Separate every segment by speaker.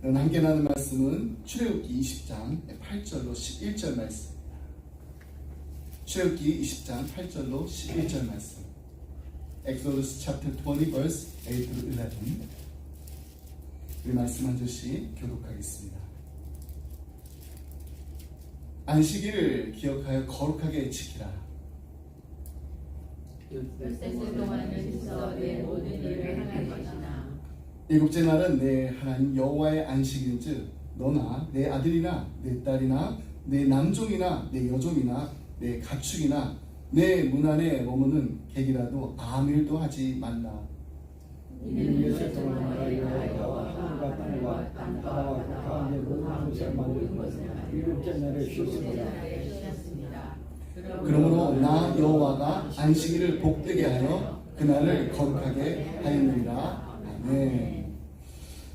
Speaker 1: 오늘 함께 나눈 말씀은 출애굽기 20장 8절로 11절 말씀입니다. 출애굽기 20장 8절로 11절 말씀. Exodus chapter 20 verse 8 to 11. 이 말씀 한 절씩 교독하겠습니다. 안식일을 기억하여 거룩하게 지키라.
Speaker 2: 엿새 동안을 지켜 내 모든 일을 행할 것이나
Speaker 1: 일곱째 날은 내 하나님 여호와의 안식일인즉 너나 내 아들이나 내 딸이나 내 남종이나 내 여종이나 내 가축이나 내 문 안에 머무는 객이라도 아무 일도 하지 말라.
Speaker 2: 이는 엿새 동안 너희가 여호와가 하늘과 땅과 바다와 모든 곳에 모든 것을
Speaker 3: 일곱째 날에
Speaker 2: 쉬었습니다.
Speaker 1: 그러므로 나 여호와가 안식일을 복되게 하여 그날을 거룩하게 하였느니라. 아멘.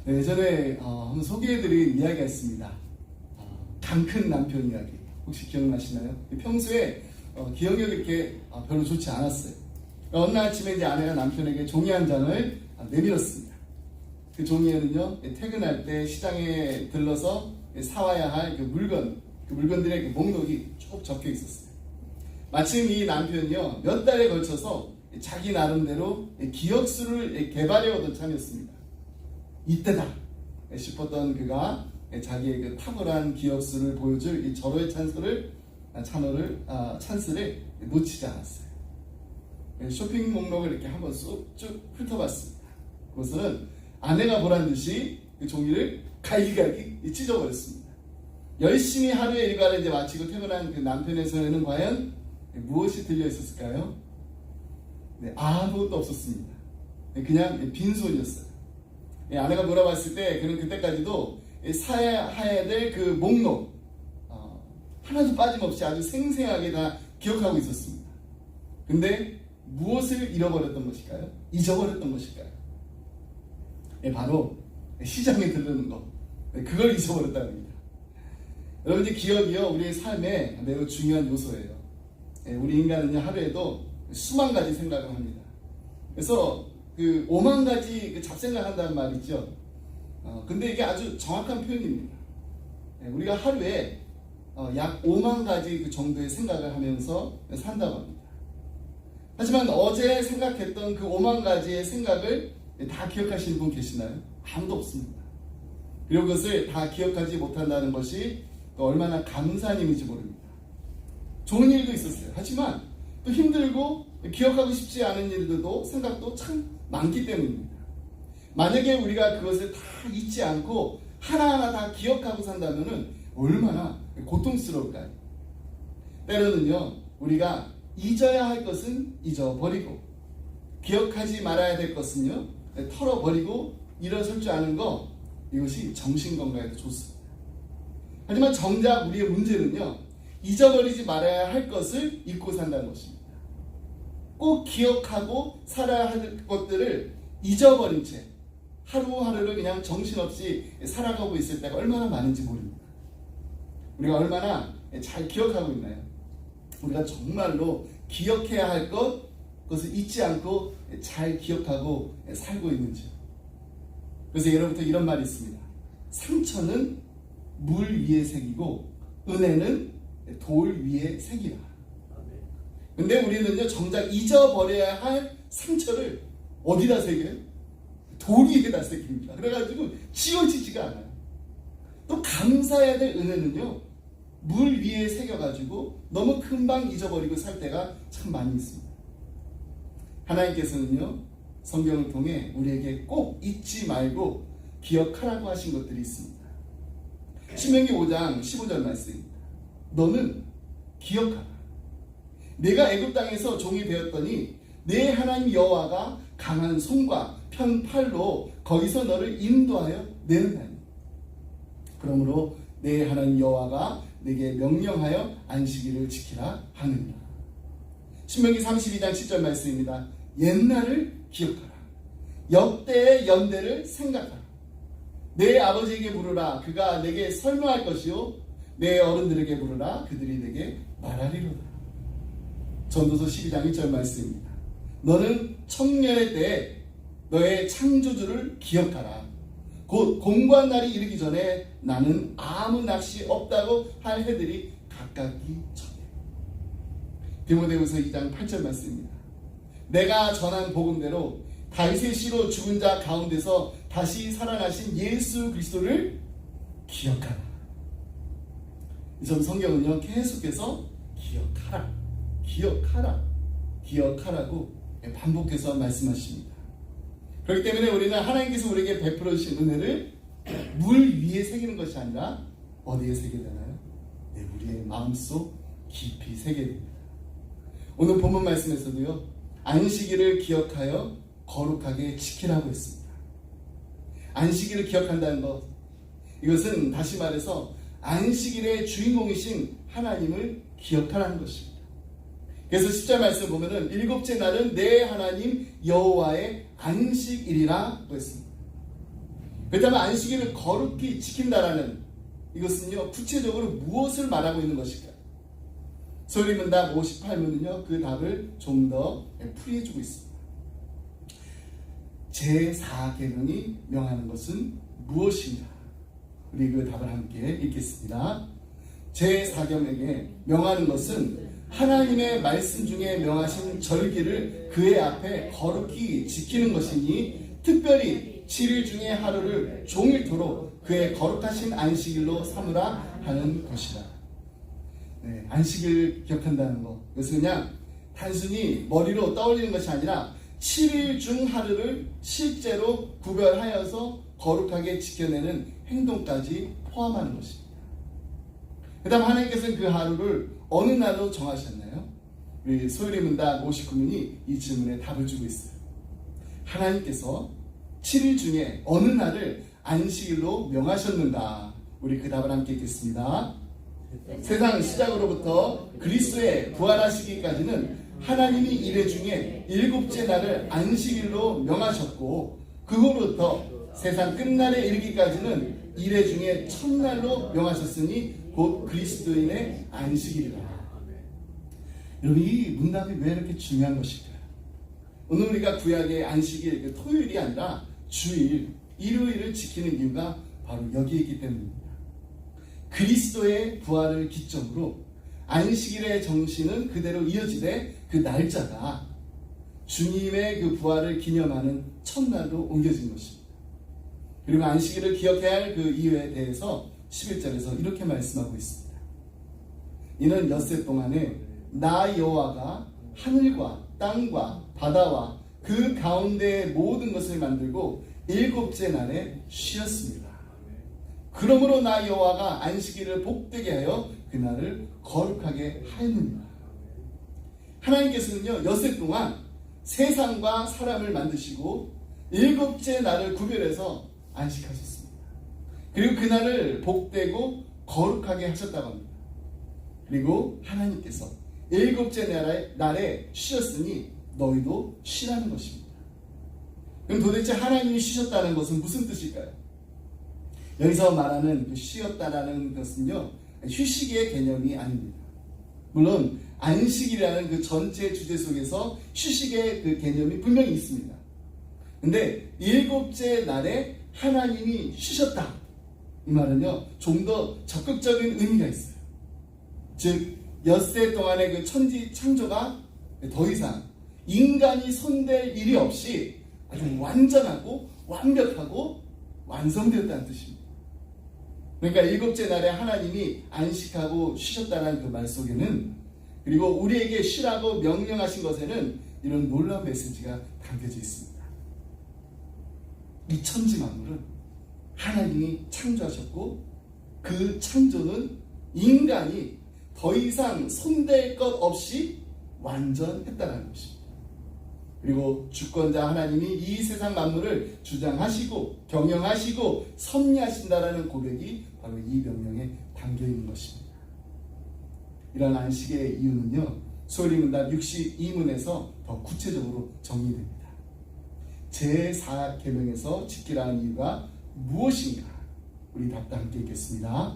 Speaker 1: 네, 예전에 한번 소개해드린 이야기가 있습니다. 강 큰 남편 이야기. 혹시 기억나시나요? 평소에 기억력이 이렇게 별로 좋지 않았어요. 어느 아침에 이제 아내가 남편에게 종이 한 장을 내밀었습니다. 그 종이에는요, 퇴근할 때 시장에 들러서 사와야 할 그 물건들의 그 목록이 쭉 적혀 있었어요. 마침 이 남편이요, 몇 달에 걸쳐서 자기 나름대로 기억수를 개발해 오던 참이었습니다. 이때다 싶었던 그가 자기의 그 탁월한 기억수를 보여줄 이 절호의 찬스를 놓치지 않았어요. 쇼핑 목록을 이렇게 한번 쭉 훑어봤습니다. 그것은 아내가 보란 듯이 그 종이를 갈기갈기 찢어버렸습니다. 열심히 하루의 일과를 이제 마치고 퇴근한 그 남편의 손에는 과연 무엇이 들려 있었을까요? 네, 아무것도 없었습니다. 그냥 빈손이었어요. 아내가 물어봤을 때 그는 그때까지도 사야 될 그 목록 하나도 빠짐없이 아주 생생하게 다 기억하고 있었습니다. 근데 무엇을 잃어버렸던 것일까요? 잊어버렸던 것일까요? 바로 시장에 들르는 것, 그걸 잊어버렸다는 겁니다. 여러분, 이제 기억이요, 우리의 삶에 매우 중요한 요소예요. 우리 인간은요, 하루에도 수만 가지 생각을 합니다. 그래서 그 5만 가지 잡생각을 한다는 말이 있죠. 근데 이게 아주 정확한 표현입니다. 우리가 하루에 약 5만 가지 그 정도의 생각을 하면서 산다고 합니다. 하지만 어제 생각했던 그 5만 가지의 생각을 다 기억하시는 분 계시나요? 아무도 없습니다. 그리고 그것을 다 기억하지 못한다는 것이 얼마나 감사한 일인지 모릅니다. 좋은 일도 있었어요. 하지만 또 힘들고 기억하고 싶지 않은 일들도 생각도 참 많기 때문입니다. 만약에 우리가 그것을 다 잊지 않고 하나하나 다 기억하고 산다면 얼마나 고통스러울까요? 때로는요, 우리가 잊어야 할 것은 잊어버리고 기억하지 말아야 될 것은요, 털어버리고 일어설 줄 아는 거, 이것이 정신건강에도 좋습니다. 하지만 정작 우리의 문제는요, 잊어버리지 말아야 할 것을 잊고 산다는 것입니다. 꼭 기억하고 살아야 할 것들을 잊어버린 채 하루하루를 그냥 정신없이 살아가고 있을 때가 얼마나 많은지 모릅니다. 우리가 얼마나 잘 기억하고 있나요? 우리가 정말로 기억해야 할 그것을 잊지 않고 잘 기억하고 살고 있는지. 그래서 예로부터 이런 말이 있습니다. 상처는 물 위에 새기고 은혜는 돌 위에 새기라. 근데 우리는요, 정작 잊어버려야 할 상처를 어디다 새겨요? 돌 위에다 새깁니다. 그래가지고 지워지지가 않아요. 또 감사해야 될 은혜는요, 물 위에 새겨가지고 너무 금방 잊어버리고 살 때가 참 많이 있습니다. 하나님께서는요, 성경을 통해 우리에게 꼭 잊지 말고 기억하라고 하신 것들이 있습니다. 신명기 5장 15절 말씀입니다. 너는 기억하라. 내가 애굽 땅에서 종이 되었더니 내 하나님 여호와가 강한 손과 편 팔로 거기서 너를 인도하여 내었나니. 그러므로 내 하나님 여호와가 내게 명령하여 안식일을 지키라 하느니라. 신명기 32장 10절 말씀입니다. 옛날을 기억하라. 역대의 연대를 생각하라. 내 아버지에게 물으라. 그가 내게 설명할 것이요. 내 어른들에게 물으라. 그들이 내게 말하리로다. 전도서 12장 1절 말씀입니다. 너는 청년의 때에 너의 창조주를 기억하라. 곧 공고한 날이 이르기 전에 나는 아무 낚시 없다고 할 해들이 가깝기 전에. 디모데후서 2장 8절 말씀입니다. 내가 전한 복음대로 다윗의 씨로 죽은 자 가운데서 다시 살아나신 예수 그리스도를 기억하라. 이 성경은요 계속해서 기억하라고 반복해서 말씀하십니다. 그렇기 때문에 우리는 하나님께서 우리에게 베풀어 주신 은혜를 물 위에 새기는 것이 아니라 어디에 새겨야 되나요? 네, 우리의 마음속 깊이 새겨야 됩니다. 오늘 본문 말씀에서도요 안식일을 기억하여 거룩하게 지키라고 했습니다. 안식일을 기억한다는 것, 이것은 다시 말해서 안식일의 주인공이신 하나님을 기억하라는 것입니다. 그래서 10절 말씀 보면은 일곱째 날은 내 하나님 여호와의 안식일이라고 했습니다. 그렇다면 안식일을 거룩히 지킨다라는 이것은요 구체적으로 무엇을 말하고 있는 것일까요? 소리문답 58문은요 그 답을 좀 더 풀이해주고 있습니다. 제4계명이 명하는 것은 무엇인가? 우리 그 답을 함께 읽겠습니다. 제4계명에 명하는 것은 하나님의 말씀 중에 명하신 절기를 그의 앞에 거룩히 지키는 것이니 특별히 7일 중에 하루를 종일토록 그의 거룩하신 안식일로 삼으라 하는 것이다. 네, 안식일 기억한다는 것, 그것은 그냥 단순히 머리로 떠올리는 것이 아니라 7일 중 하루를 실제로 구별하여서 거룩하게 지켜내는 행동까지 포함하는 것입니다. 그 다음 하나님께서는 그 하루를 어느 날로 정하셨나요? 우리 소유리문답 59문이 이 질문에 답을 주고 있어요. 하나님께서 7일 중에 어느 날을 안식일로 명하셨는가? 우리 그 답을 함께 읽겠습니다. 세상 시작으로부터 그리스도의 부활하시기까지는 하나님이 이래 중에 일곱째 날을 안식일로 명하셨고 그 후로부터 세상 끝날에 이르기까지는 이래 중에 첫날로 명하셨으니 곧 그리스도인의 안식일이라. 여러분 이 문답이 왜 이렇게 중요한 것일까요? 오늘 우리가 구약의 안식일 토요일이 아니라 주일, 일요일을 지키는 이유가 바로 여기에 있기 때문입니다. 그리스도의 부활을 기점으로 안식일의 정신은 그대로 이어지되 그 날짜가 주님의 그 부활을 기념하는 첫날로 옮겨진 것입니다. 그리고 안식일을 기억해야 할 그 이유에 대해서 11절에서 이렇게 말씀하고 있습니다. 이는 엿새 동안에 나 여호와가 하늘과 땅과 바다와 그 가운데의 모든 것을 만들고 일곱째 날에 쉬었습니다. 그러므로 나 여호와가 안식일을 복되게 하여 그날을 거룩하게 하였느니라. 하나님께서는요 엿새 동안 세상과 사람을 만드시고 일곱째 날을 구별해서 안식하셨습니다. 그리고 그날을 복되고 거룩하게 하셨다고 합니다. 그리고 하나님께서 일곱째 날에 쉬었으니 너희도 쉬라는 것입니다. 그럼 도대체 하나님이 쉬셨다는 것은 무슨 뜻일까요? 여기서 말하는 그 쉬었다라는 것은요 휴식의 개념이 아닙니다. 물론 안식이라는 그 전체 주제 속에서 휴식의 그 개념이 분명히 있습니다. 근데 일곱째 날에 하나님이 쉬셨다, 이 말은요 좀 더 적극적인 의미가 있어요. 즉 엿새 동안의 그 천지 창조가 더 이상 인간이 손댈 일이 없이 아주 완전하고 완벽하고 완성되었다는 뜻입니다. 그러니까 일곱째 날에 하나님이 안식하고 쉬셨다는 그 말 속에는, 그리고 우리에게 쉬라고 명령하신 것에는 이런 놀라운 메시지가 담겨져 있습니다. 이 천지 만물은 하나님이 창조하셨고 그 창조는 인간이 더 이상 손댈 것 없이 완전했다는 것입니다. 그리고 주권자 하나님이 이 세상 만물을 주장하시고 경영하시고 섭리하신다라는 고백이 바로 이 명령에 담겨 있는 것입니다. 이런 안식의 이유는요 소리문답 62문에서 더 구체적으로 정리됩니다. 제4계명에서 지키라는 이유가 무엇인가? 우리 답도 함께 읽겠습니다.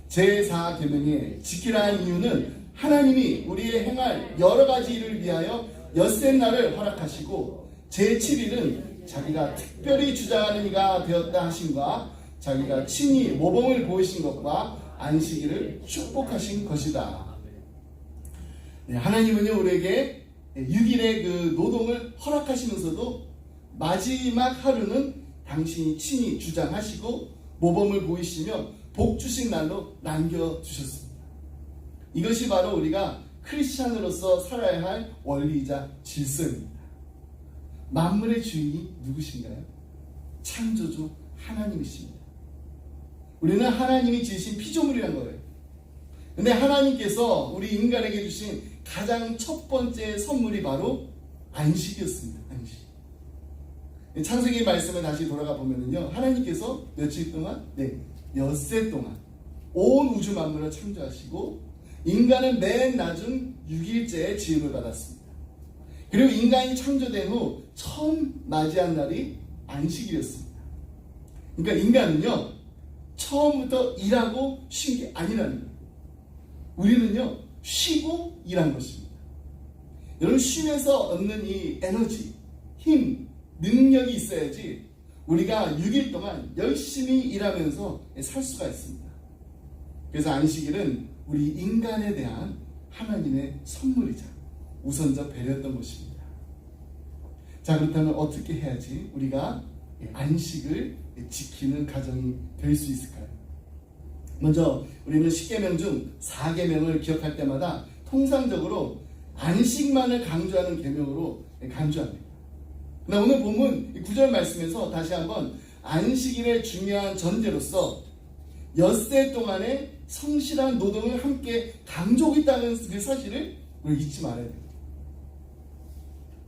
Speaker 1: 제4계명에 지키라는 이유는 하나님이 우리의 행할 여러 가지 일을 위하여 엿새 날을 허락하시고 제7일은 자기가 특별히 주장하는 이가 되었다 하심과 자기가 친히 모범을 보이신 것과 안식일을 축복하신 것이다. 하나님은요 우리에게 6일의 그 노동을 허락하시면서도 마지막 하루는 당신이 친히 주장하시고 모범을 보이시며 복 주신 날로 남겨주셨습니다. 이것이 바로 우리가 크리스찬으로서 살아야 할 원리이자 질서입니다. 만물의 주인이 누구신가요? 창조주 하나님이십니다. 우리는 하나님이 지으신 피조물이란 거예요. 근데 하나님께서 우리 인간에게 주신 가장 첫 번째 선물이 바로 안식이었습니다. 안식. 창세기 말씀을 다시 돌아가 보면은요, 하나님께서 며칠 동안? 엿새 동안 온 우주 만물을 창조하시고 인간은 맨 낮은 6일째에 지음을 받았습니다. 그리고 인간이 창조된 후 처음 맞이한 날이 안식일이었습니다. 그러니까 인간은요 처음부터 일하고 쉰 게 아니라는 거예요. 우리는요 쉬고 일한 것입니다. 여러분, 쉼에서 얻는 이 에너지, 힘, 능력이 있어야지 우리가 6일 동안 열심히 일하면서 살 수가 있습니다. 그래서 안식일은 우리 인간에 대한 하나님의 선물이자 우선적 배려였던 것입니다. 자, 그렇다면 어떻게 해야지 우리가 안식을 지키는 가정이 될 수 있을까요? 먼저 우리는 10계명 중 4계명을 기억할 때마다 통상적으로 안식만을 강조하는 계명으로 강조합니다. 그러나 오늘 본문 9절 말씀에서 다시 한번 안식일의 중요한 전제로서 엿새 동안의 성실한 노동을 함께 강조하고 있다는 그 사실을 우리 잊지 말아야 됩니다.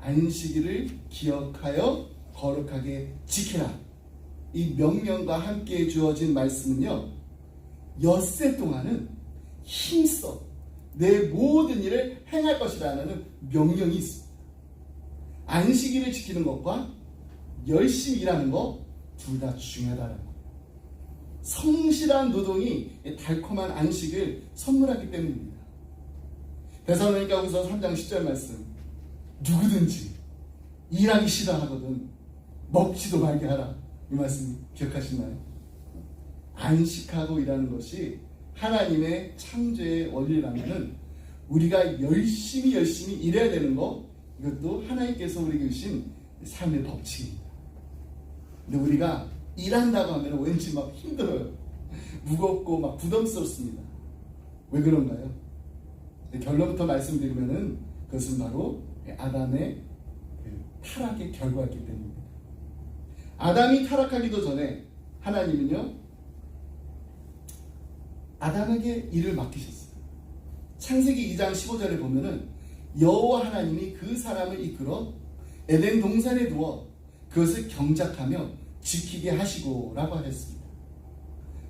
Speaker 1: 안식일을 기억하여 거룩하게 지키라. 이 명령과 함께 주어진 말씀은요, 엿새 동안은 힘써 내 모든 일을 행할 것이라는 명령이 있습니다. 안식일을 지키는 것과 열심히 일하는 것 둘 다 중요하다는 거예요. 성실한 노동이 달콤한 안식을 선물하기 때문입니다. 데살로니가후서 3장 10절 말씀, 누구든지 일하기 싫어하거든 먹지도 말게 하라. 이 말씀 기억하시나요? 안식하고 일하는 것이 하나님의 창조의 원리라면 우리가 열심히 일해야 되는 것, 이것도 하나님께서 우리에게 주신 삶의 법칙입니다. 근데 우리가 일한다고 하면 왠지 막 힘들어요. 무겁고 막 부담스럽습니다. 왜 그런가요? 결론부터 말씀드리면은 그것은 바로 아담의 타락의 결과였기 때문입니다. 아담이 타락하기도 전에 하나님은요 아담에게 일을 맡기셨어요. 창세기 2장 15절에 보면은 여호와 하나님이 그 사람을 이끌어 에덴 동산에 두어 그것을 경작하며 지키게 하시고 라고 하셨습니다.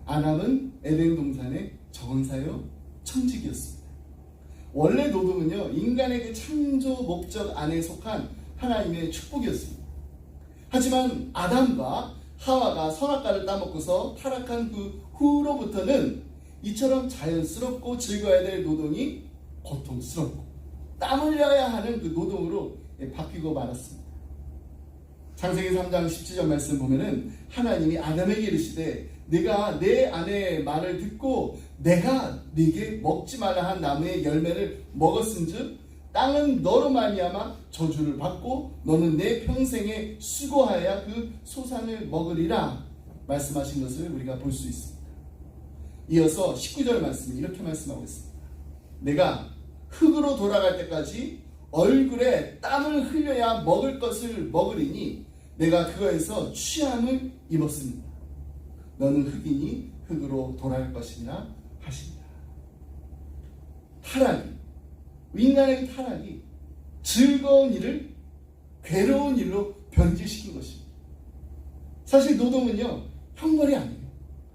Speaker 1: 아담은 에덴 동산의 정사요 청직이었습니다. 원래 노동은요 인간의 그 창조 목적 안에 속한 하나님의 축복이었습니다. 하지만 아담과 하와가 선악과를 따먹고서 타락한 그 후로부터는 이처럼 자연스럽고 즐거워야 될 노동이 고통스럽고 땀 흘려야 하는 그 노동으로 바뀌고 말았습니다. 창세기 3장 17절 말씀 보면은 하나님이 아담에게 이르시되 네가 내 아내의 말을 듣고 내가 네게 먹지 말라 한 나무의 열매를 먹었은즉 땅은 너로 말미암아 저주를 받고 너는 내 평생에 수고하여야 그 소산을 먹으리라 말씀하신 것을 우리가 볼 수 있습니다. 이어서 19절 말씀이 이렇게 말씀하고 있습니다. 내가 흙으로 돌아갈 때까지 얼굴에 땀을 흘려야 먹을 것을 먹으리니 내가 그거에서 취함을 입었습니다. 너는 흙이니 흙으로 돌아갈 것이라 하십니다. 타락이, 인간의 타락이 즐거운 일을 괴로운 일로 변질시킨 것입니다. 사실 노동은요 형벌이 아니에요.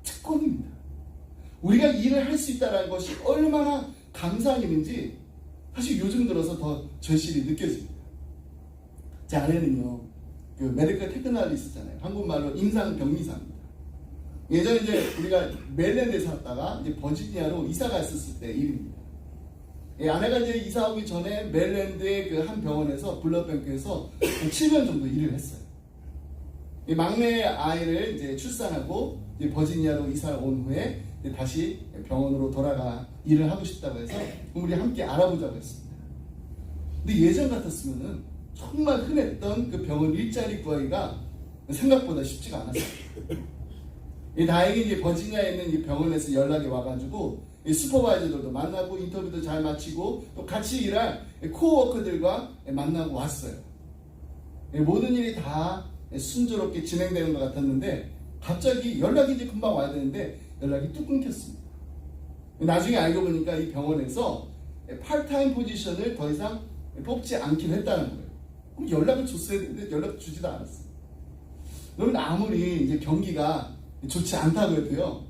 Speaker 1: 특권입니다. 우리가 일을 할 수 있다는 것이 얼마나 감사한 일인지 사실 요즘 들어서 더 절실히 느껴집니다. 제 아내는요 그 메디컬 테크놀로지 있었잖아요. 한국말로 임상병리사입니다. 예전에 이제 우리가 메릴랜드에 살았다가 이제 버지니아로 이사 갔었을 때 일입니다. 아내가 이제 이사 오기 전에 메릴랜드의 그 한 병원에서 블러드뱅크에서 7년 정도 일을 했어요. 이 막내 아이를 이제 출산하고 이제 버지니아로 이사 온 후에 이제 다시 병원으로 돌아가 일을 하고 싶다고 해서 우리 함께 알아보자고 했습니다. 근데 예전 같았으면은 정말 흔했던 그 병원 일자리 구하기가 생각보다 쉽지가 않았어요. 다행히 이제 버지니아에 있는 이 병원에서 연락이 와가지고 이 슈퍼바이저들도 만나고 인터뷰도 잘 마치고 또 같이 일할 코워커들과 만나고 왔어요. 모든 일이 다 순조롭게 진행되는 것 같았는데 갑자기 연락이 이제 금방 와야 되는데 연락이 뚝 끊겼습니다. 나중에 알고 보니까 이 병원에서 팔타임 포지션을 더 이상 뽑지 않기로 했다는 거예요. 그럼 연락을 줬어야 되는데 연락 주지도 않았어요. 여러분 아무리 이제 경기가 좋지 않다고 해도요,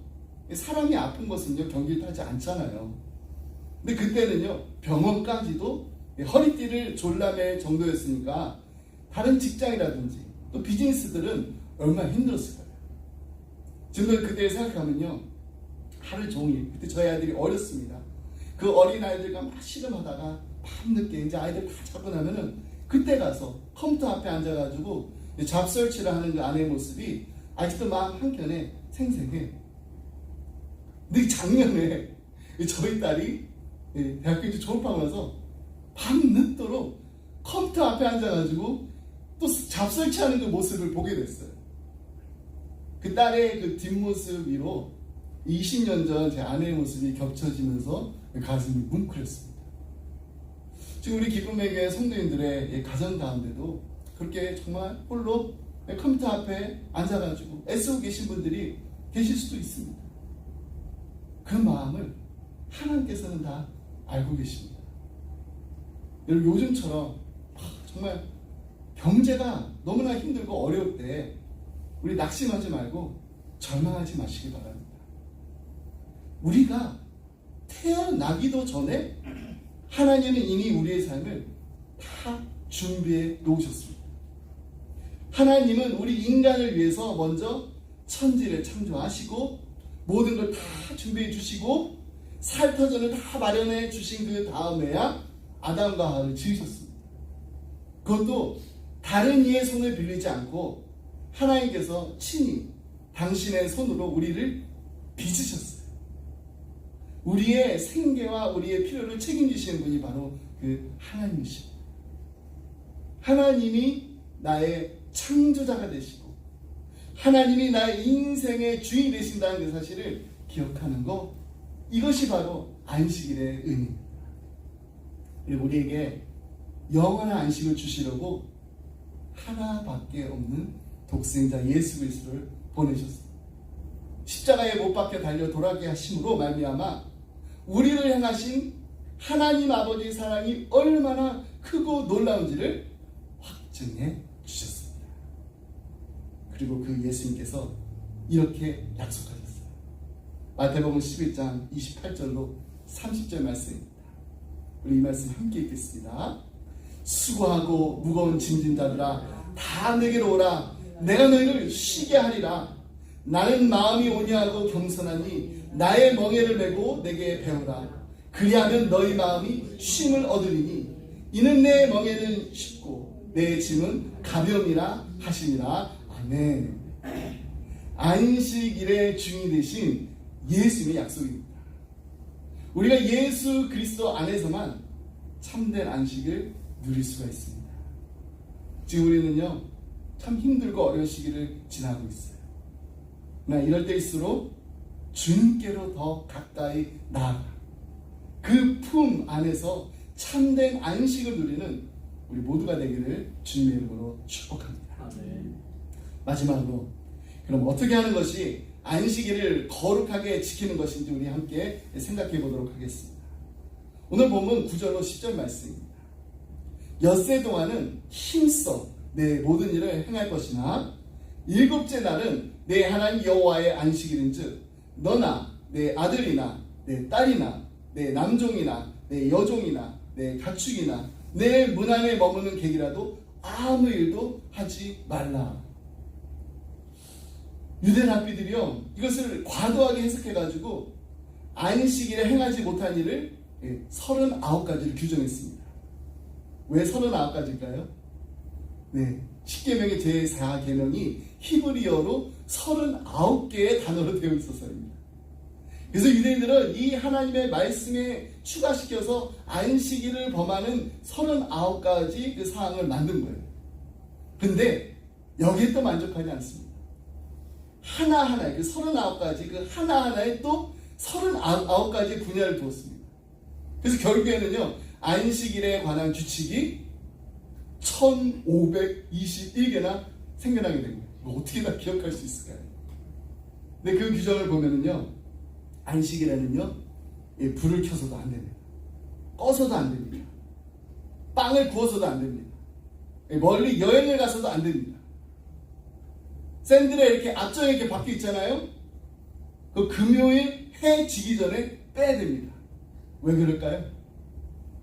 Speaker 1: 사람이 아픈 것은요 경기를 타지 않잖아요. 근데 그때는요 병원까지도 허리띠를 졸라맬 정도였으니까 다른 직장이라든지 또 비즈니스들은 얼마나 힘들었을 거예요. 지금 그때 생각하면요 하루 종일 그때 저희 아이들이 어렸습니다. 그 어린 아이들과 막 씨름하다가 밤늦게 이제 아이들 다 자고 나면은 그때 가서 컴퓨터 앞에 앉아가지고 잡설치를 하는 그 아내의 모습이 아직도 마음 한켠에 생생해. 근데 작년에 저희 딸이 대학교 이제 졸업하고 나서 밤늦도록 컴퓨터 앞에 앉아가지고 또 잡설치하는 그 모습을 보게 됐어요. 그 딸의 그 뒷모습 위로 20년 전 제 아내의 모습이 겹쳐지면서 가슴이 뭉클했습니다. 지금 우리 기쁨의 교회 성도님들의 가정 가운데도 그렇게 정말 홀로 컴퓨터 앞에 앉아가지고 애쓰고 계신 분들이 계실 수도 있습니다. 그 마음을 하나님께서는 다 알고 계십니다. 여러분 요즘처럼 정말 경제가 너무나 힘들고 어려울 때 우리 낙심하지 말고 절망하지 마시기 바랍니다. 우리가 태어나기도 전에 하나님은 이미 우리의 삶을 다 준비해 놓으셨습니다. 하나님은 우리 인간을 위해서 먼저 천지를 창조하시고 모든 걸 다 준비해 주시고 살터전을 다 마련해 주신 그 다음에야 아담과 하와를 지으셨습니다. 그것도 다른 이의 손을 빌리지 않고 하나님께서 친히 당신의 손으로 우리를 빚으셨어요. 우리의 생계와 우리의 필요를 책임지시는 분이 바로 그 하나님이십니다. 하나님이 나의 창조자가 되시고 하나님이 나의 인생의 주인이 되신다는 그 사실을 기억하는 것, 이것이 바로 안식일의 의미입니다. 우리에게 영원한 안식을 주시려고 하나밖에 없는 독생자 예수 그리스도를 보내셨습니다. 십자가에 못 박혀 달려 돌아가게 하심으로 말미암아 우리를 향하신 하나님 아버지의 사랑이 얼마나 크고 놀라운지를 확증해 주셨습니다. 그리고 그 예수님께서 이렇게 약속하셨어요. 마태복음 11장 28절로 30절 말씀입니다. 우리 이 말씀 함께 읽겠습니다. 수고하고 무거운 짐진 자들아 다 내게로 오라. 내가 너희를 쉬게 하리라. 나는 마음이 온유하고 겸손하니 나의 멍에를 메고 내게 배우라. 그리하면 너희 마음이 쉼을 얻으리니 이는 내 멍에는 쉽고 내 짐은 가벼움이라 하시니라. 아멘. 안식일의 주인이 되신 예수님의 약속입니다. 우리가 예수 그리스도 안에서만 참된 안식을 누릴 수가 있습니다. 지금 우리는요 참 힘들고 어려운 시기를 지나고 있어요. 그러나 이럴 때일수록 주님께로 더 가까이 나아가 그 품 안에서 참된 안식을 누리는 우리 모두가 되기를 주님의 이름으로 축복합니다.
Speaker 2: 아멘.
Speaker 1: 마지막으로 그럼 어떻게 하는 것이 안식일을 거룩하게 지키는 것인지 우리 함께 생각해 보도록 하겠습니다. 오늘 본문 9절로 10절 말씀입니다. 엿새 동안은 힘써 내 모든 일을 행할 것이나 일곱째 날은 내 하나님 여호와의 안식일인즉 너나 내 아들이나 내 딸이나 내 남종이나 내 여종이나 내 가축이나 내 문 안에 머무는 객이라도 아무 일도 하지 말라. 유대 랍비들이요 이것을 과도하게 해석해가지고 안식일에 행하지 못한 일을 39가지를 규정했습니다. 왜 39가지일까요? 네, 10계명의 제4계명이 히브리어로 39개의 단어로 되어 있어서입니다. 그래서 유대인들은 이 하나님의 말씀에 추가시켜서 안식일을 범하는 39가지 그 사항을 만든 거예요. 근데 여기에 또 만족하지 않습니다. 하나하나의 그 39가지 그 하나하나에 또 39가지 분야를 두었습니다. 그래서 결국에는요, 안식일에 관한 규칙이 1521개나 생겨나게 된 거예요. 이거 어떻게 다 기억할 수 있을까요? 근데 그 규정을 보면은요, 안식일에는요, 불을 켜서도 안 됩니다. 꺼서도 안 됩니다. 빵을 구워서도 안 됩니다. 멀리 여행을 가서도 안 됩니다. 샌들에 이렇게 앞쪽에 이렇게 박혀 있잖아요. 그 금요일 해 지기 전에 빼야 됩니다. 왜 그럴까요?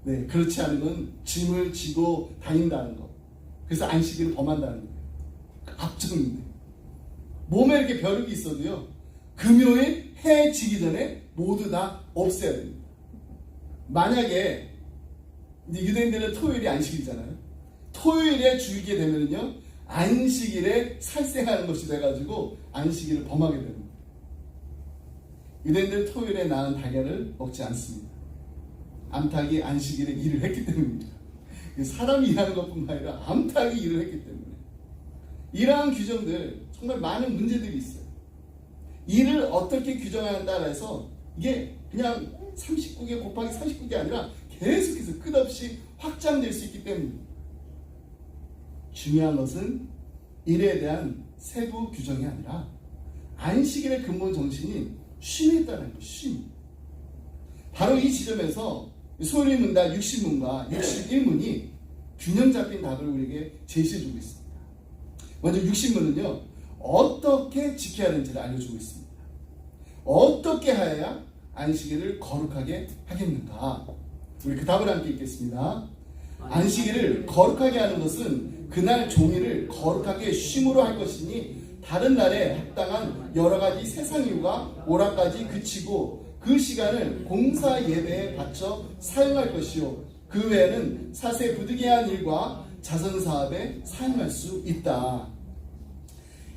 Speaker 1: 네, 그렇지 않으면 짐을 지고 다닌다는 거. 그래서 안식일을 범한다는 거예요. 앞쪽인데 몸에 이렇게 벼룩이 있어도요, 금요일 해 지기 전에 모두 다 없애야 됩니다. 만약에 이제 유대인들은 토요일이 안식일이잖아요. 토요일에 죽이게 되면요, 안식일에 살생하는 것이 돼가지고 안식일을 범하게 됩니다. 유대인들은 토요일에 낳은 달걀을 먹지 않습니다. 암탉이 안식일에 일을 했기 때문입니다. 사람이 일하는 것뿐만 아니라 암탉이 일을 했기 때문에. 이러한 규정들, 정말 많은 문제들이 있어요. 일을 어떻게 규정한다 해서 이게 그냥 39개 곱하기 39개 아니라 계속해서 끝없이 확장될 수 있기 때문입니다. 중요한 것은 일에 대한 세부 규정이 아니라 안식일의 근본 정신이 쉼에 있다는 거예요. 쉼. 바로 이 지점에서 소리 문답 60문과 61문이 균형 잡힌 답을 우리에게 제시해주고 있습니다. 먼저 60문은요, 어떻게 지켜야 하는지를 알려주고 있습니다. 어떻게 하여야 안식일을 거룩하게 하겠는가? 우리 그 답을 함께 읽겠습니다. 안식일을 거룩하게 하는 것은 그날 종일을 거룩하게 쉼으로 할 것이니 다른 날에 합당한 여러 가지 세상 일과 오락까지 그치고 그 시간을 공사 예배에 바쳐 사용할 것이요, 그 외에는 사세 부득이한 일과 자선 사업에 사용할 수 있다.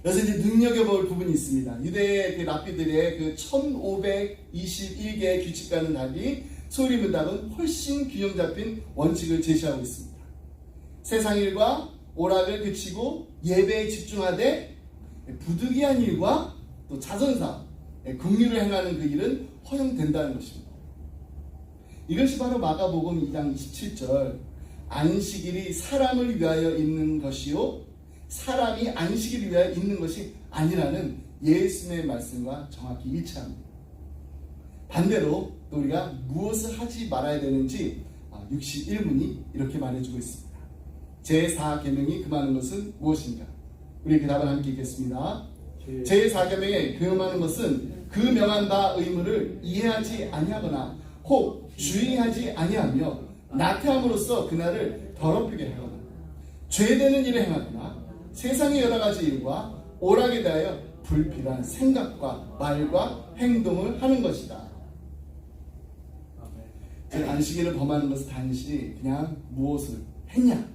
Speaker 1: 여기서 이제 눈여겨볼 부분이 있습니다. 유대의 그 랍비들의 그 1521개의 규칙과는 달리 소리 문답은 훨씬 균형 잡힌 원칙을 제시하고 있습니다. 세상 일과 오락을 그치고 예배에 집중하되 부득이한 일과 또 자선사, 긍휼을 행하는 그 일은 허용된다는 것입니다. 이것이 바로 마가복음 2장 27절, 안식일이 사람을 위하여 있는 것이요 사람이 안식일을 위하여 있는 것이 아니라는 예수님의 말씀과 정확히 일치합니다. 반대로 또 우리가 무엇을 하지 말아야 되는지 61문이 이렇게 말해주고 있습니다. 제4계명이 금하는 것은 무엇인가? 우리 그 답을 함께 읽겠습니다. 제4계명에 금하는 것은 그 명한 바 의무를 이해하지 아니하거나 혹 주의하지 아니하며 나태함으로써 그날을 더럽히게 하거나 죄되는 일을 행하거나 세상의 여러 가지 일과 오락에 대하여 불필요한 생각과 말과 행동을 하는 것이다. 즉 안식일을 범하는 것은 단지 그냥 무엇을 했냐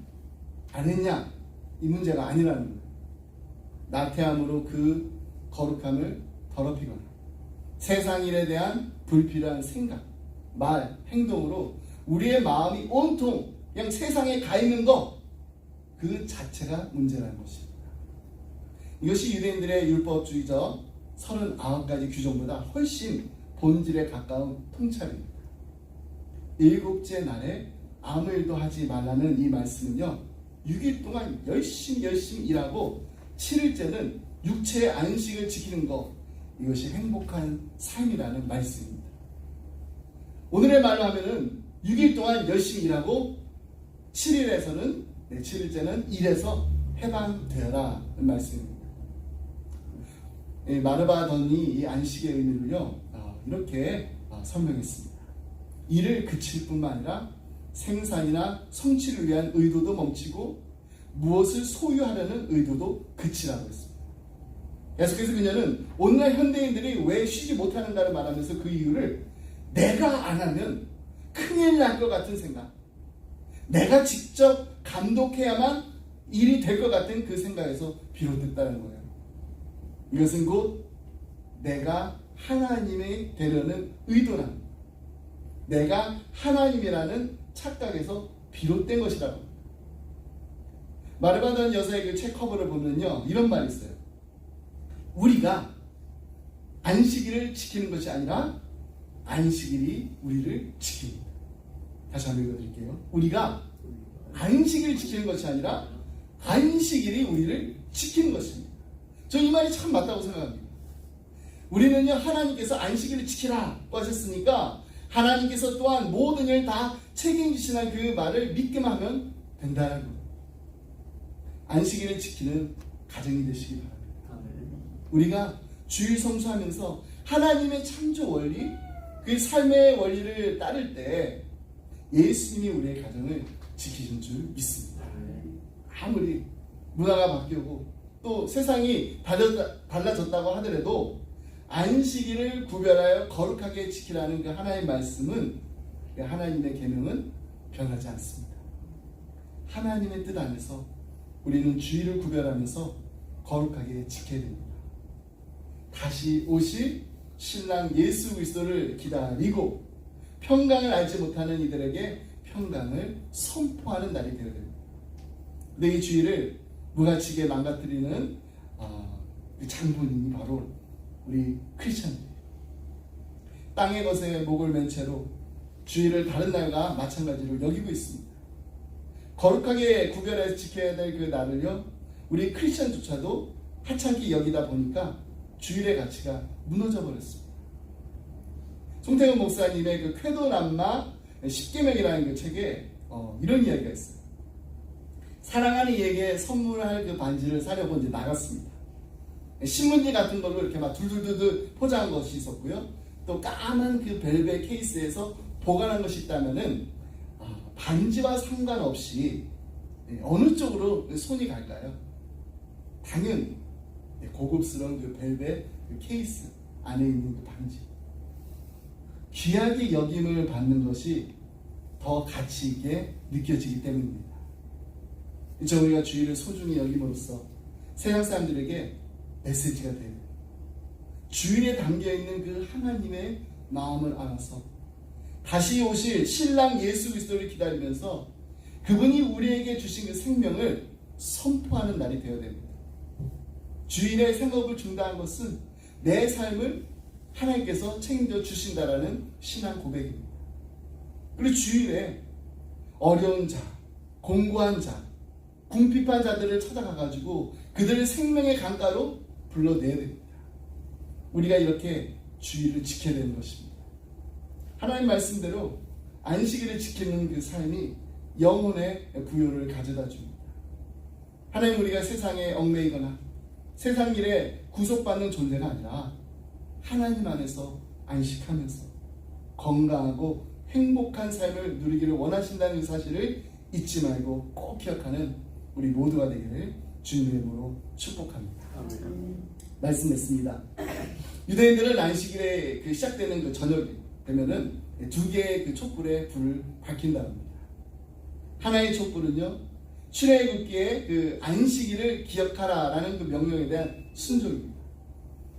Speaker 1: 안 했냐 이 문제가 아니라는 거예요. 나태함으로 그 거룩함을 더럽히거나 세상 일에 대한 불필요한 생각, 말, 행동으로 우리의 마음이 온통 그냥 세상에 가 있는 것, 그 자체가 문제라는 것입니다. 이것이 유대인들의 율법주의적 39가지 규정보다 훨씬 본질에 가까운 통찰입니다. 7째 날에 아무 일도 하지 말라는 이 말씀은요, 6일 동안 열심히 일하고 7일째는 육체의 안식을 지키는 것, 이것이 행복한 삶이라는 말씀입니다. 오늘의 말로 하면은 6일 동안 열심히 일하고 7일째는 일에서 해방되어라 는 말씀입니다. 마르바던이 이 안식의 의미를요 이렇게 설명했습니다. 일을 그칠 뿐만 아니라 생산이나 성취를 위한 의도도 멈추고 무엇을 소유하려는 의도도 그치라고 했습니다. 계속해서 그녀는 오늘날 현대인들이 왜 쉬지 못하는가를 말하면서 그 이유를 내가 안 하면 큰일 날 것 같은 생각, 내가 직접 감독해야만 일이 될 것 같은 그 생각에서 비롯됐다는 거예요. 이것은 곧 내가 하나님이 되려는 의도란, 내가 하나님이라는 착각에서 비롯된 것이라고 합니다. 마르바다는 여사의 그 책 커버를 보면요, 이런 말이 있어요. 우리가 안식일을 지키는 것이 아니라 안식일이 우리를 지킵니다. 다시 한번 읽어드릴게요. 우리가 안식일을 지키는 것이 아니라 안식일이 우리를 지키는 것입니다. 저는 이 말이 참 맞다고 생각합니다. 우리는요, 하나님께서 안식일을 지키라고 하셨으니까 하나님께서 또한 모든 일 다 책임지시는 그 말을 믿기만 하면 된다는 거예요. 안식일을 지키는 가정이 되시기 바랍니다. 우리가 주일 성수하면서 하나님의 창조 원리, 그 삶의 원리를 따를 때 예수님이 우리의 가정을 지키신 줄 믿습니다. 아무리 문화가 바뀌고 또 세상이 달라졌다고 하더라도 안식일을 구별하여 거룩하게 지키라는 그 하나님의 말씀은, 하나님의 계명은 변하지 않습니다. 하나님의 뜻 안에서 우리는 주일을 구별하면서 거룩하게 지켜야 됩니다. 다시 오실 신랑 예수 그리스도를 기다리고 평강을 알지 못하는 이들에게 평강을 선포하는 날이 되어야 됩니다. 근데 이 주일을 무가치게 망가뜨리는 그 장본인이 바로 우리 크리스천들이에요. 땅의 것에 목을 맨 채로 주일을 다른 날과 마찬가지로 여기고 있습니다. 거룩하게 구별해서 지켜야 될 그 날을요, 우리 크리스천조차도 하찮게 여기다 보니까 주일의 가치가 무너져 버렸습니다. 송태근 목사님의 그 쾌도남마 10계명이라는 그 책에 이런 이야기가 있어요. 사랑하는 이에게 선물할 그 반지를 사려고 이제 나갔습니다. 신문지 같은 걸로 이렇게 막 둘둘둘둘 포장한 것이 있었고요. 또 까만 그 벨벳 케이스에서 보관한 것이 있다면은 반지와 상관없이 어느 쪽으로 손이 갈까요? 당연히 고급스러운 그 벨벳 그 케이스 안에 있는 그 반지. 귀하게 여김을 받는 것이 더 가치 있게 느껴지기 때문입니다. 우리가 주일을 소중히 여김으로써 세상 사람들에게 메시지가 돼요. 주일에 담겨있는 그 하나님의 마음을 알아서 다시 오실 신랑 예수 그리스도를 기다리면서 그분이 우리에게 주신 그 생명을 선포하는 날이 되어야 됩니다. 주일에 생업을 중단한 것은 내 삶을 하나님께서 책임져 주신다라는 신앙 고백입니다. 그리고 주일에 어려운 자, 공고한 자, 궁핍한 자들을 찾아가가지고 그들을 생명의 강가로 불러내야 됩니다. 우리가 이렇게 주일을 지켜야 되는 것입니다. 하나님 말씀대로 안식일을 지키는 그 삶이 영혼의 부요를 가져다 줍니다. 하나님, 우리가 세상에 얽매이거나 세상 일에 구속받는 존재가 아니라 하나님 안에서 안식하면서 건강하고 행복한 삶을 누리기를 원하신다는 사실을 잊지 말고 꼭 기억하는 우리 모두가 되기를 주님의 이름으로 축복합니다. 말씀 맺습니다. 유대인들은 안식일에 그 시작되는 그 저녁이 되면은 두 개의 그 촛불에 불을 밝힌다 합니다. 하나의 촛불은요, 출애굽기의 그 안식일을 기억하라라는 그 명령에 대한 순종입니다.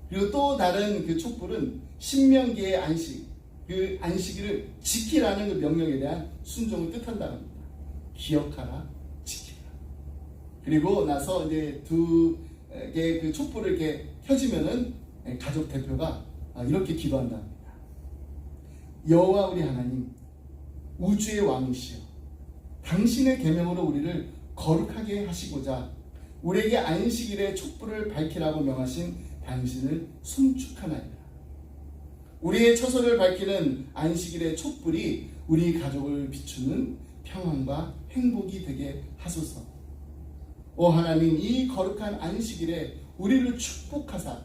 Speaker 1: 그리고 또 다른 그 촛불은 신명기의 안식, 그 안식일을 지키라는 그 명령에 대한 순종을 뜻한다는 겁니다. 기억하라, 지키라. 그리고 나서 이제 두 개의 그 촛불을 이렇게 켜지면은 가족 대표가 이렇게 기도한다 합니다. 여호와 우리 하나님, 우주의 왕이시여, 당신의 계명으로 우리를 거룩하게 하시고자 우리에게 안식일에 촛불을 밝히라고 명하신 당신을 송축하나이다. 우리의 처소를 밝히는 안식일의 촛불이 우리 가족을 비추는 평안과 행복이 되게 하소서. 오 하나님, 이 거룩한 안식일에 우리를 축복하사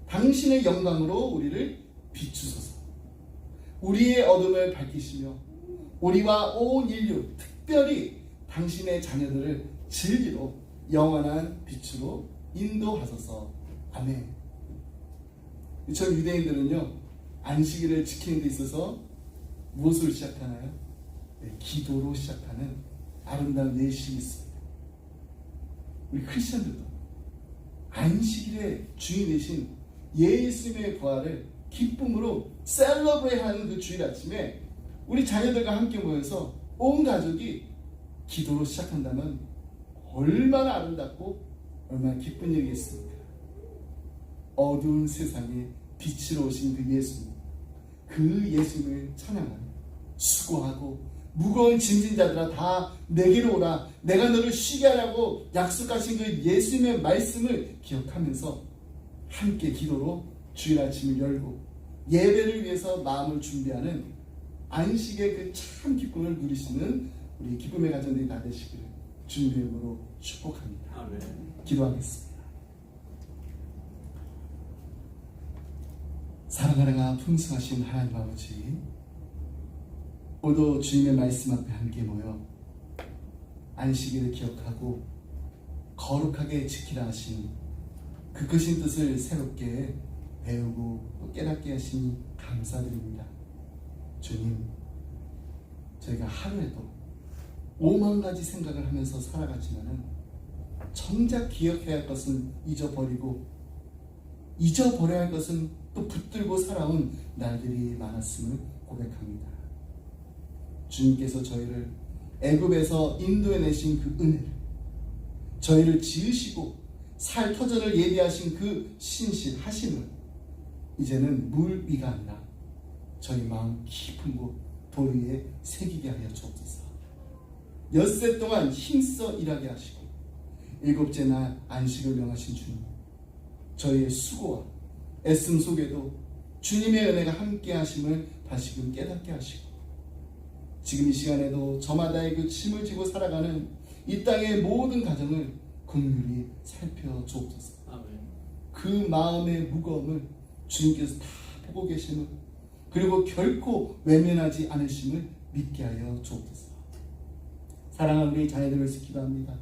Speaker 1: 당신의 영광으로 우리를 비추소서. 우리의 어둠을 밝히시며 우리와 온 인류, 특별히 당신의 자녀들을 진리로 영원한 빛으로 인도하소서. 아멘. 저 유대인들은요, 안식일을 지키는 데 있어서 무엇으로 시작하나요? 네, 기도로 시작하는 아름다운 예식이 있습니다. 우리 크리스천들도 안식일의 주인 되신 예수님의 부활을 기쁨으로 셀러브레이트하는 그 주일 아침에 우리 자녀들과 함께 모여서 온 가족이 기도로 시작한다면 얼마나 아름답고 얼마나 기쁜 일이겠습니까? 어두운 세상에 빛으로 오신 그 예수님, 그 예수님을 찬양하며 수고하고 무거운 짐진 자들아 다 내게로 오라, 내가 너를 쉬게 하라고 약속하신 그 예수님의 말씀을 기억하면서 함께 기도로 주일 아침을 열고 예배를 위해서 마음을 준비하는 안식의 그 참 기쁨을 누리시는 우리 기쁨의 가정들이 다 되시기를 주님의 이름으로 축복합니다.
Speaker 3: 아멘.
Speaker 1: 기도하겠습니다. 사랑하라가 풍성하신 하나님 아버지, 오늘도 주님의 말씀 앞에 함께 모여 안식일을 기억하고 거룩하게 지키라 하시니 그 크신 뜻을 새롭게 배우고 또 깨닫게 하시니 감사드립니다. 주님, 저희가 하루에도 5만 가지 생각을 하면서 살아가지만은 정작 기억해야 할 것은 잊어버리고 잊어버려야 할 것은 또 붙들고 살아온 날들이 많았음을 고백합니다. 주님께서 저희를 애굽에서 인도해내신 그 은혜를, 저희를 지으시고 살 터전을 예비하신 그 신실하심을 이제는 물 위가 아니라 저희 마음 깊은 곳 돌 위에 새기게 하여 주옵소서. 엿새 동안 힘써 일하게 하시고 일곱째 날 안식을 명하신 주님, 저희의 수고와 애씀 속에도 주님의 은혜가 함께 하심을 다시금 깨닫게 하시고 지금 이 시간에도 저마다의 그 짐을 지고 살아가는 이 땅의 모든 가정을 긍휼히 살펴주옵소서.
Speaker 3: 아멘.
Speaker 1: 그 마음의 무거움을 주님께서 다 보고 계심을, 그리고 결코 외면하지 않으심을 믿게 하여 주옵소서. 사랑하는 우리 자녀들을 위해서 기도합니다.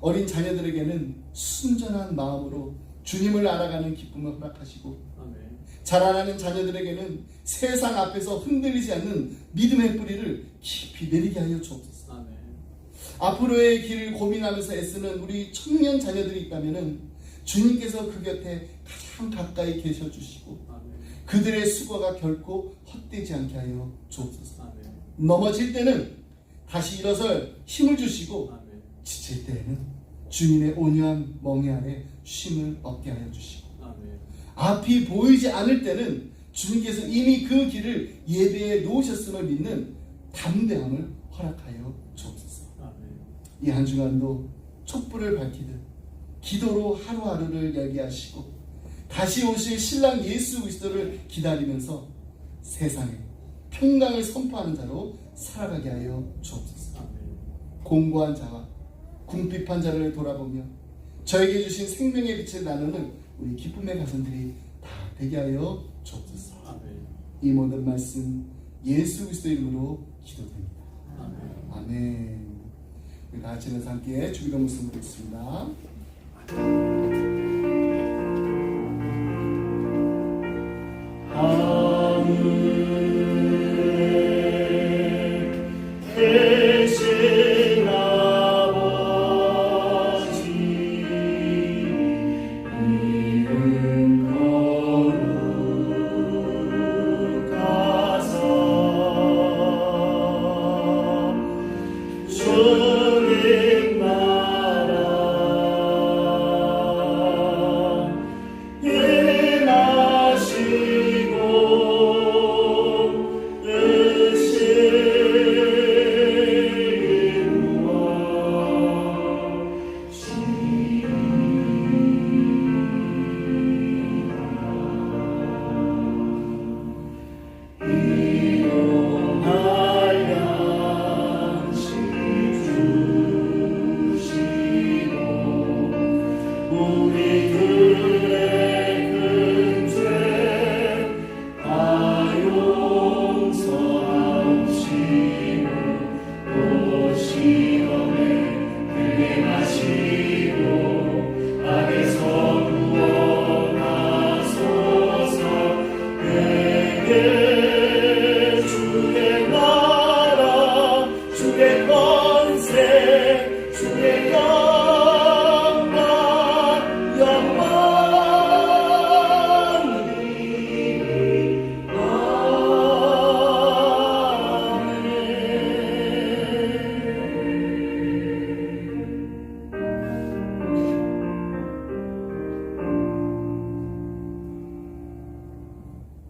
Speaker 1: 어린 자녀들에게는 순전한 마음으로 주님을 알아가는 기쁨을 허락하시고,
Speaker 3: 아멘.
Speaker 1: 자라나는 자녀들에게는 세상 앞에서 흔들리지 않는 믿음의 뿌리를 깊이 내리게 하여 주옵소서.
Speaker 3: 아멘.
Speaker 1: 앞으로의 길을 고민하면서 애쓰는 우리 청년 자녀들이 있다면 주님께서 그 곁에 가장 가까이 계셔 주시고
Speaker 3: 아멘.
Speaker 1: 그들의 수고가 결코 헛되지 않게 하여 주옵소서.
Speaker 3: 아멘.
Speaker 1: 넘어질 때는 다시 일어설 힘을 주시고
Speaker 3: 아멘.
Speaker 1: 지칠 때에는 주님의 온유한 멍에 아래 쉼을 얻게 하여 주시고
Speaker 3: 아멘.
Speaker 1: 앞이 보이지 않을 때는 주님께서 이미 그 길을 예배해 놓으셨음을 믿는 담대함을 허락하여 주옵소서.
Speaker 3: 아멘.
Speaker 1: 이 한 주간도 촛불을 밝히듯 기도로 하루하루를 열게 하시고 다시 오실 신랑 예수 그리스도를 기다리면서 세상에 평강을 선포하는 자로 살아가게 하여 주옵소서.
Speaker 3: 아멘.
Speaker 1: 공고한 자와 궁핍한 자를 돌아보며 저에게 주신 생명의 빛을 나누는 우리 기쁨의 가정들이 다 되게 하여 주옵소서.
Speaker 3: 아멘.
Speaker 1: 이 모든 말씀 예수 그리스도 이름으로 기도드립니다.
Speaker 3: 아멘.
Speaker 1: 아멘. 우리 다 같이 함께 주기도 말씀 드리겠습니다.
Speaker 2: 대신 아버지 이름 거룩하사 주님 나라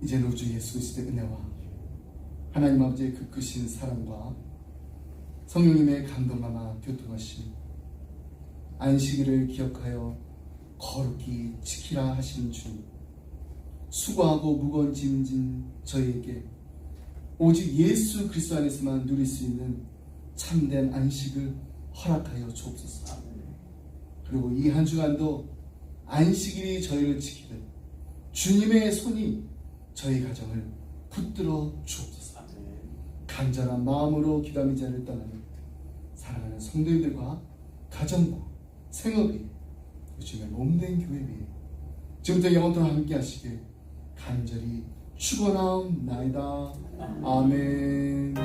Speaker 1: 이제는 우주 예수 그리스도의 은혜와 하나님 아버지의 그 크신 사랑과 성령님의 감동하나 교통하심, 안식일을 기억하여 거룩히 지키라 하신 주님, 수고하고 무거운 짐 진 저희에게 오직 예수 그리스도 안에서만 누릴 수 있는 참된 안식을 허락하여 주옵소서. 그리고 이 한 주간도 안식일이 저희를 지키듯 주님의 손이 저희 가정을 붙들어 주옵소서. 간절한 마음으로 기도하는 자를 떠나는 사랑하는 성도들과 가정과 생업이 주님의 몸된 교회 위에 지금부터 영원토록 함께 하시길 간절히 축원하옵나이다. 아멘.